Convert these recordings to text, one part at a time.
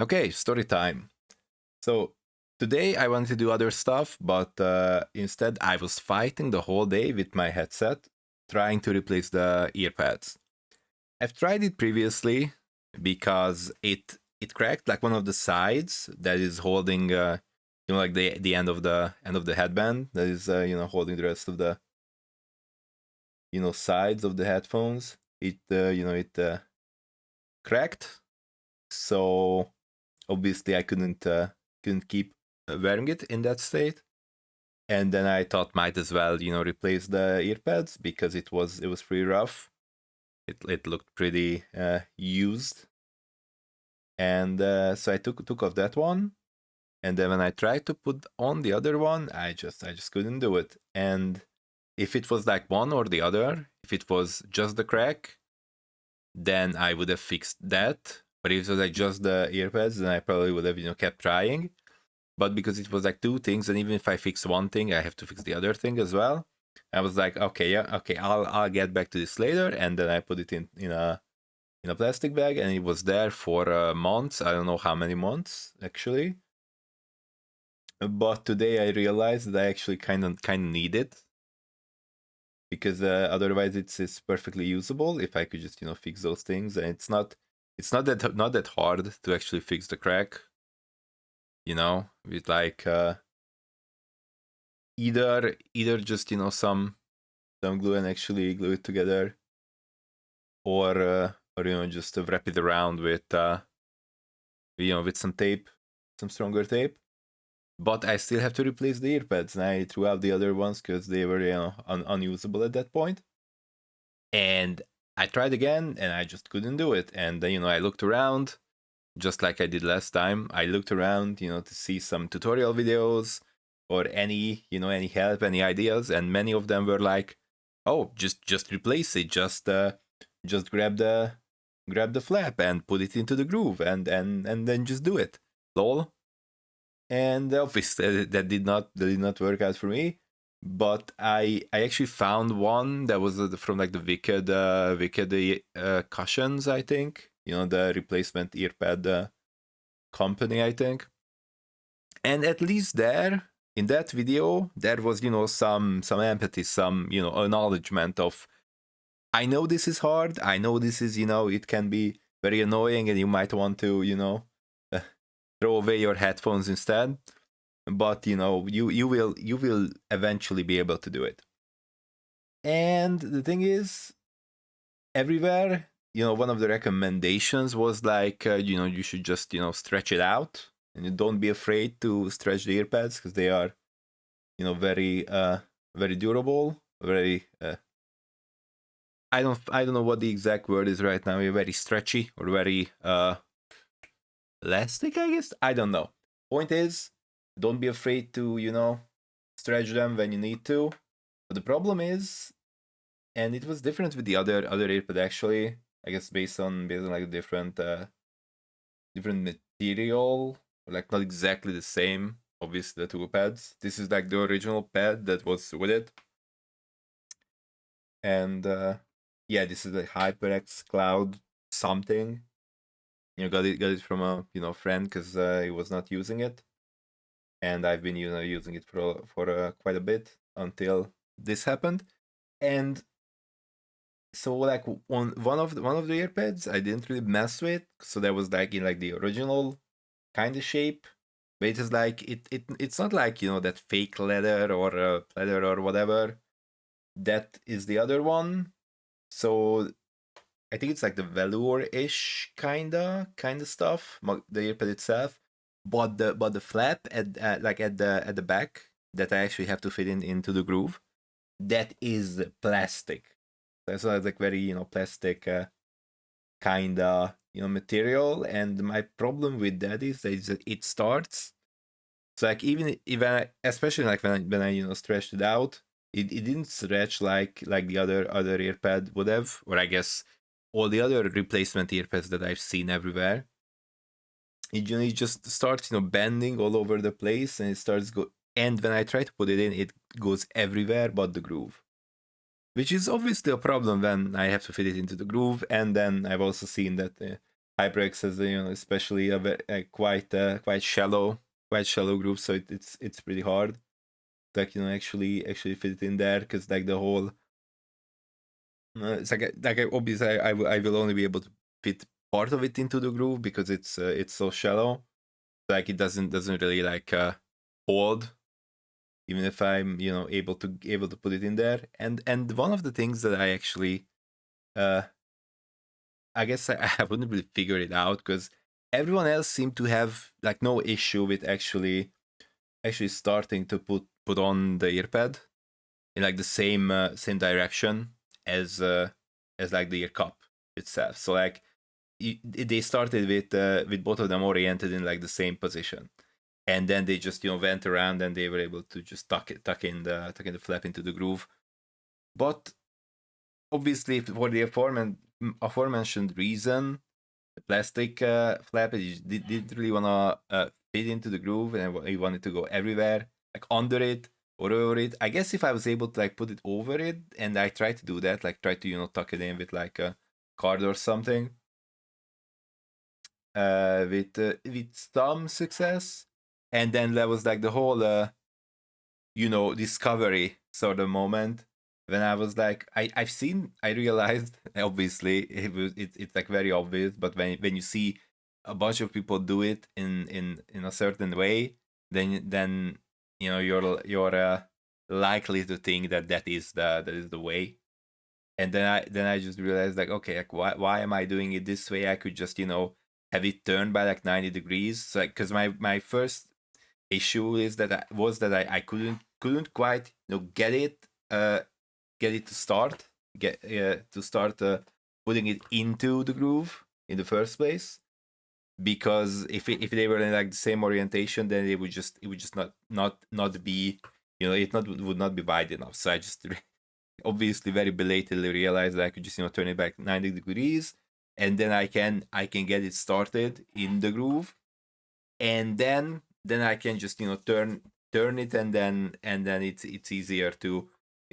Okay, story time. So today I wanted to do other stuff, but instead I was fighting the whole day with my headset, trying to replace the earpads. I've tried it previously because it cracked like one of the sides that is holding like the end of the headband that is holding the rest of the sides of the headphones. It cracked, so obviously I couldn't keep wearing it in that state. And then I thought might as well replace the earpads because it was pretty rough. It looked pretty used, and so I took off that one. And then when I tried to put on the other one, I just couldn't do it. And if it was like one or the other, if it was just the crack, then I would have fixed that. But if it was like just the earpads, then I probably would have kept trying. But because it was like two things, and even if I fix one thing, I have to fix the other thing as well. I was like, okay, yeah, okay, I'll get back to this later, and then I put it in a plastic bag, and it was there for months. I don't know how many months actually. But today I realized that I actually kind of need it because otherwise it's perfectly usable if I could just fix those things, and it's not that hard to actually fix the crack. With like either just some glue and actually glue it together, or just to wrap it around with some tape, some stronger tape. But I still have to replace the earpads, and I threw out the other ones because they were unusable at that point. And I tried again, and I just couldn't do it. And then I looked around, just like I did last time. I looked around, to see some tutorial videos or any help, any ideas, and many of them were like, "Oh, just replace it. Just grab the flap and put it into the groove, and then just do it." Lol. And obviously that did not work out for me. But I actually found one that was from like the Wicked cushions, I think. The replacement earpad company, I think. And at least there in that video there was some empathy, some acknowledgement of, I know this is hard, I know this is it can be very annoying, and you might want to throw away your headphones instead, but you will eventually be able to do it. And the thing is, everywhere, one of the recommendations was like, you should just stretch it out, and you don't be afraid to stretch the earpads because they are very durable, very I don't know what the exact word is right now, very stretchy or very elastic, I guess. I don't know. Point is, don't be afraid to stretch them when you need to. But the problem is, and it was different with the other earpad actually. I guess based on like different material, like not exactly the same. Obviously, the two pads. This is like the original pad that was with it, and yeah, this is like HyperX Cloud something. Got it from a friend because he was not using it, and I've been using it for quite a bit until this happened. And so like one of the earpads I didn't really mess with, so that was like in like the original kind of shape, but it is like it's not like that fake leather or leather or whatever. That is the other one. So I think it's like the velour-ish kind of stuff, the earpad itself, but the flap at the back that I actually have to fit into the groove, that is plastic. That's like very plastic kind of material, and my problem with that is that it starts. So like even if especially like when I stretched it out, it didn't stretch like the other earpad would have, or I guess all the other replacement earpads that I've seen everywhere. It just starts bending all over the place, and it starts go. And when I try to put it in, it goes everywhere but the groove, which is obviously a problem when I have to fit it into the groove. And then I've also seen that HyperX has especially a quite shallow group, so it's pretty hard to like actually fit it in there because like the whole it's obviously I will only be able to fit part of it into the groove because it's so shallow, like it doesn't really like hold even if I'm able to put it in there. And one of the things that I actually uh I guess I wouldn't really figure it out because everyone else seemed to have like no issue with actually starting to put on the earpad in like the same direction as as like the ear cup itself. So like they started with both of them oriented in like the same position, and then they just went around and they were able to just tuck in the flap into the groove. But obviously, for the aforementioned reason, the plastic flap didn't really want to fit into the groove, and I wanted to go everywhere, like under it or over it. I guess if I was able to like put it over it, and I tried to do that, like try to tuck it in with like a card or something, with some success, and then there was like the whole discovery sort of moment when I was like, I realized obviously it's like very obvious, but when you see a bunch of people do it in a certain way, then you're likely to think that is the way. And then I just realized like, okay, like why am I doing it this way? I could just have it turned by like 90 degrees. So like, because my first issue is that I couldn't quite get it to start putting it into the groove in the first place, because if they were in like the same orientation, then it would just not be would not be wide enough. So I just obviously very belatedly realized that I could just turn it back 90 degrees, and then I can get it started in the groove, and then I can just turn it, and then it's easier to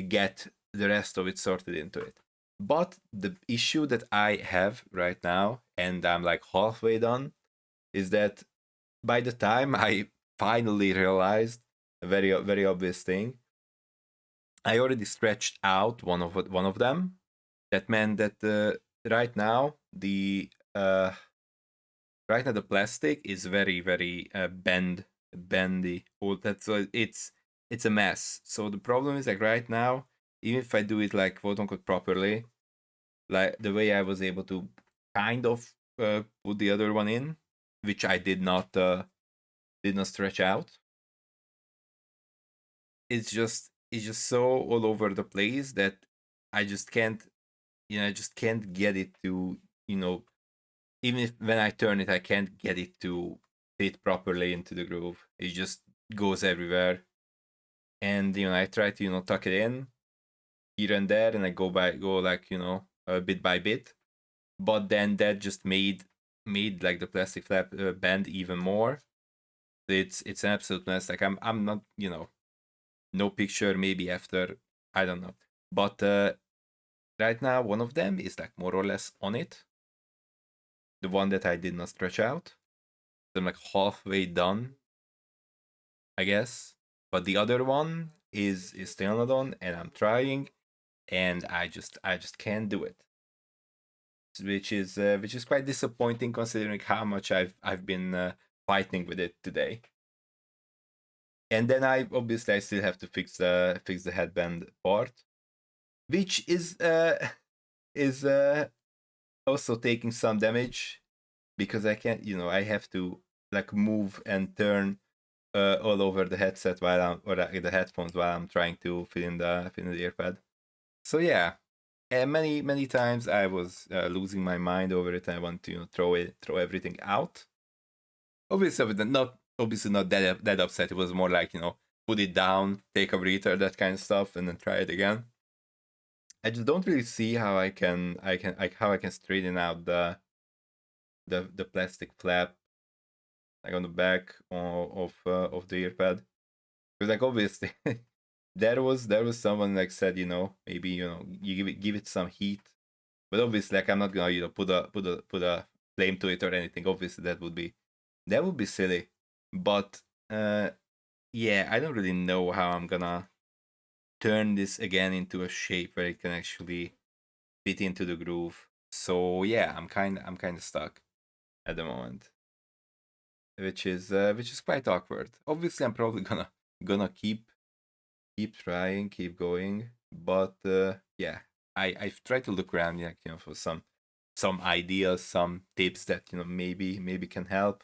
get the rest of it sorted into it. But the issue that I have right now, and I'm like halfway done, is that by the time I finally realized a very obvious thing, I already stretched out one of them. That meant that right now the plastic is very bendy. All that, so it's a mess. So the problem is like right now, even if I do it like quote unquote properly, like the way I was able to kind of put the other one in, which I did not stretch out. It's just so all over the place that I just can't get it to you know even if when I turn it, I can't get it to fit properly into the groove. It just goes everywhere. And I try to tuck it in here and there, and I go like bit by bit. But then that just made like the plastic flap bend even more. It's an absolute mess. Like I'm not no picture maybe after, I don't know, but right now one of them is like more or less on it. The one that I did not stretch out. So I'm like halfway done, I guess. But the other one is still not on, and I'm trying, and I just can't do it, which is quite disappointing considering how much I've been fighting with it today. And then I still have to fix the headband part, which is also taking some damage because I can't I have to like move and turn all over the headset while the headphones while I'm trying to fit in the earpad. So yeah, and many times I was losing my mind over it. I want to throw everything out. Obviously not that upset. It was more like put it down, take a breather, that kind of stuff, and then try it again. I just don't really see how I can straighten out the plastic flap like on the back of the earpad, because like obviously there was someone like said maybe you give it some heat, but obviously like I'm not gonna put a flame to it or anything. Obviously, that would be silly. But yeah, I don't really know how I'm gonna turn this again into a shape where it can actually fit into the groove. So yeah, I'm kind of stuck at the moment, which is quite awkward. Obviously, I'm probably gonna keep trying, keep going, but yeah, I've tried to look around, like, you know, for some ideas, some tips that, you know, maybe can help.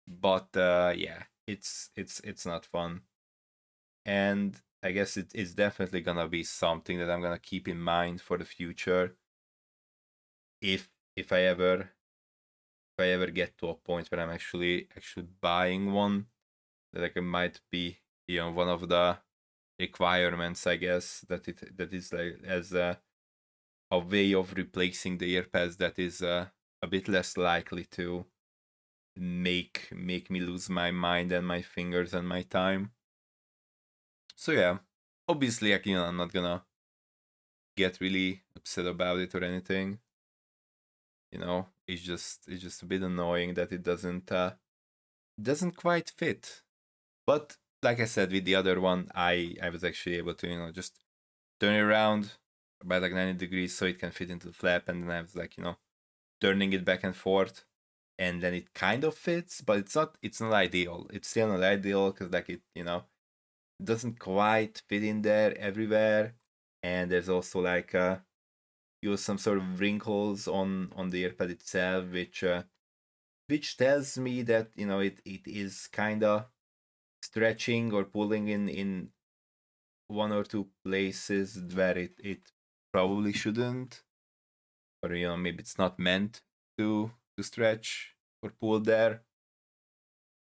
But yeah, it's not fun, and I guess it's definitely gonna be something that I'm gonna keep in mind for the future if if I ever if I ever get to a point where I'm actually buying one, that like it might be, you know, one of the requirements, I guess, that is like as a way of replacing the earpads that is a bit less likely to make me lose my mind and my fingers and my time. So yeah, obviously, like, you know, I'm not gonna get really upset about it or anything. You know, it's just a bit annoying that it doesn't quite fit. But like I said, with the other one, I was actually able to, you know, just turn it around by like 90 degrees so it can fit into the flap, and then I was like, you know, turning it back and forth, and then it kind of fits, but it's not ideal. It's still not ideal because like it, you know, doesn't quite fit in there everywhere, and there's also like you know, some sort of wrinkles on the earpad itself, which tells me that, you know, it is kind of stretching or pulling in one or two places where it probably shouldn't, or, you know, maybe it's not meant to stretch or pull there.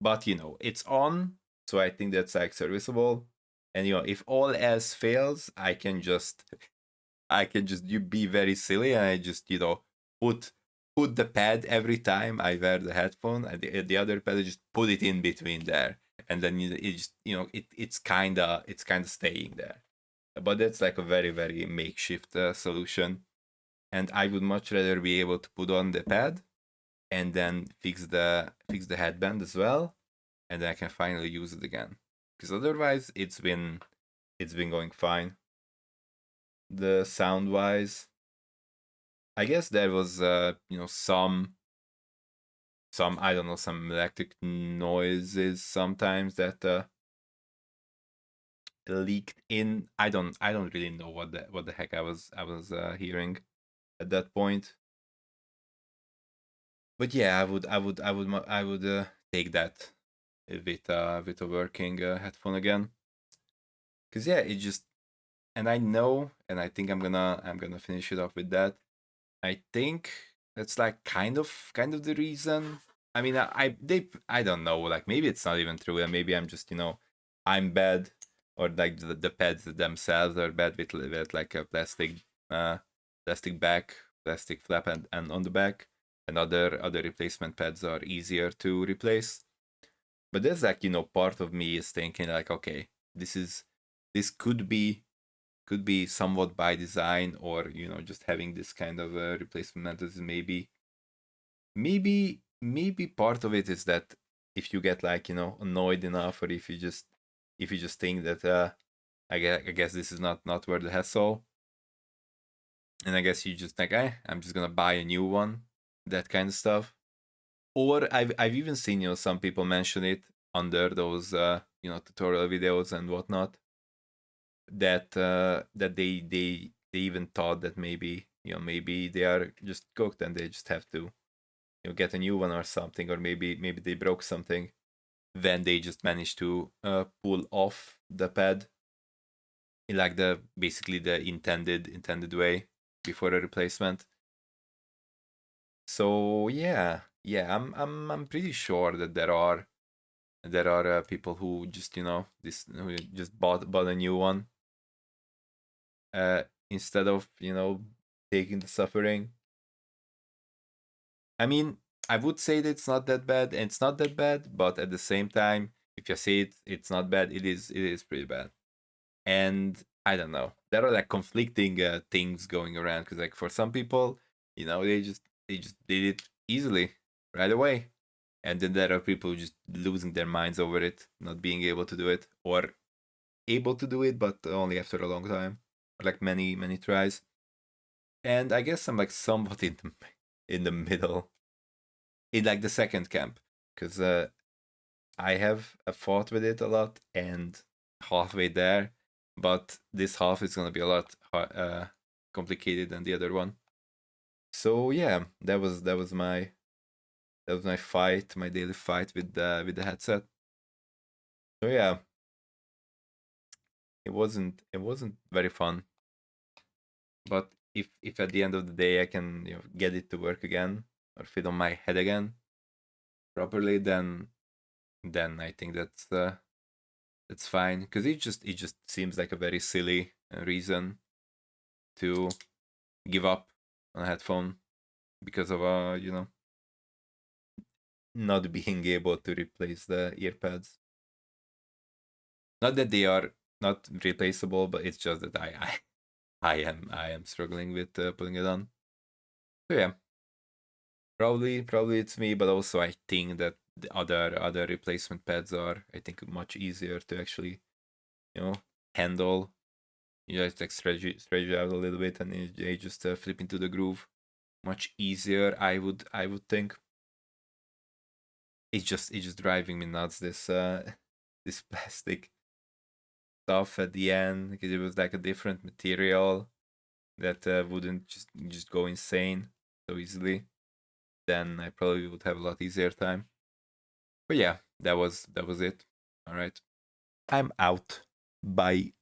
But, you know, it's on, so I think that's like serviceable. And, you know, if all else fails, I can just you be very silly, and I just, you know, put put the pad every time I wear the headphone, and the other pad, I just put it in between there, and then it just, you know, it's kind of staying there. But that's like a very makeshift solution, and I would much rather be able to put on the pad and then fix the headband as well, and then I can finally use it again. Because otherwise, it's been going fine. The sound wise, I guess there was you know, some, I don't know, some electric noises sometimes that leaked in. I don't really know what the heck I was hearing at that point. But yeah, I would take that with a working headphone again. Cause yeah, it just, and I know, and I think I'm gonna finish it off with that. I think that's like kind of the reason. I mean, I don't know. Like, maybe it's not even true, and maybe I'm just, you know, I'm bad, or like the pads themselves are bad with like a uh plastic back, plastic flap, and on the back, and other replacement pads are easier to replace. But there's like, you know, part of me is thinking like, okay, this is this could be somewhat by design, or, you know, just having this kind of replacement methods. Maybe part of it is that if you get like, you know, annoyed enough, or if you just think that I guess this is not worth the hassle, and I guess you just like, I'm just gonna buy a new one, that kind of stuff. Or I've even seen, you know, some people mention it under those you know, tutorial videos and whatnot, that they even thought that maybe, you know, maybe they are just cooked and they just have to, you know, get a new one or something, or maybe they broke something, then they just managed to pull off the pad in like the basically the intended way before a replacement. So yeah, yeah, I'm pretty sure that there are people who just, you know, this who just bought a new one uh instead of, you know, taking the suffering. I mean, I would say that it's not that bad, and it's not that bad, but at the same time, if you say it's not bad, it is pretty bad. And I don't know, there are like conflicting things going around, because like for some people, you know, they just did it easily right away. And then there are people just losing their minds over it, not being able to do it, or able to do it, but only after a long time, like many tries. And I guess I'm like somewhat in the middle, in like the second camp, because I have fought with it a lot and halfway there, but this half is gonna be a lot complicated than the other one. So yeah, that was my fight, my daily fight with the headset. So yeah, it wasn't very fun. But if at the end of the day I can get it to work again or fit on my head again properly, then I think that's fine. Because it just seems like a very silly reason to give up on a headphone because of not being able to replace the earpads. Not that they are not replaceable, but it's just that I am struggling with putting it on. So yeah, probably it's me, but also I think that the other replacement pads are, I think, much easier to actually you know handle. You just like stretch it out a little bit and they just flip into the groove much easier. I would think. It's just driving me nuts, this this plastic stuff at the end, because it was like a different material that wouldn't just go insane so easily. Then I probably would have a lot easier time. But yeah, that was it. All right, I'm out. Bye.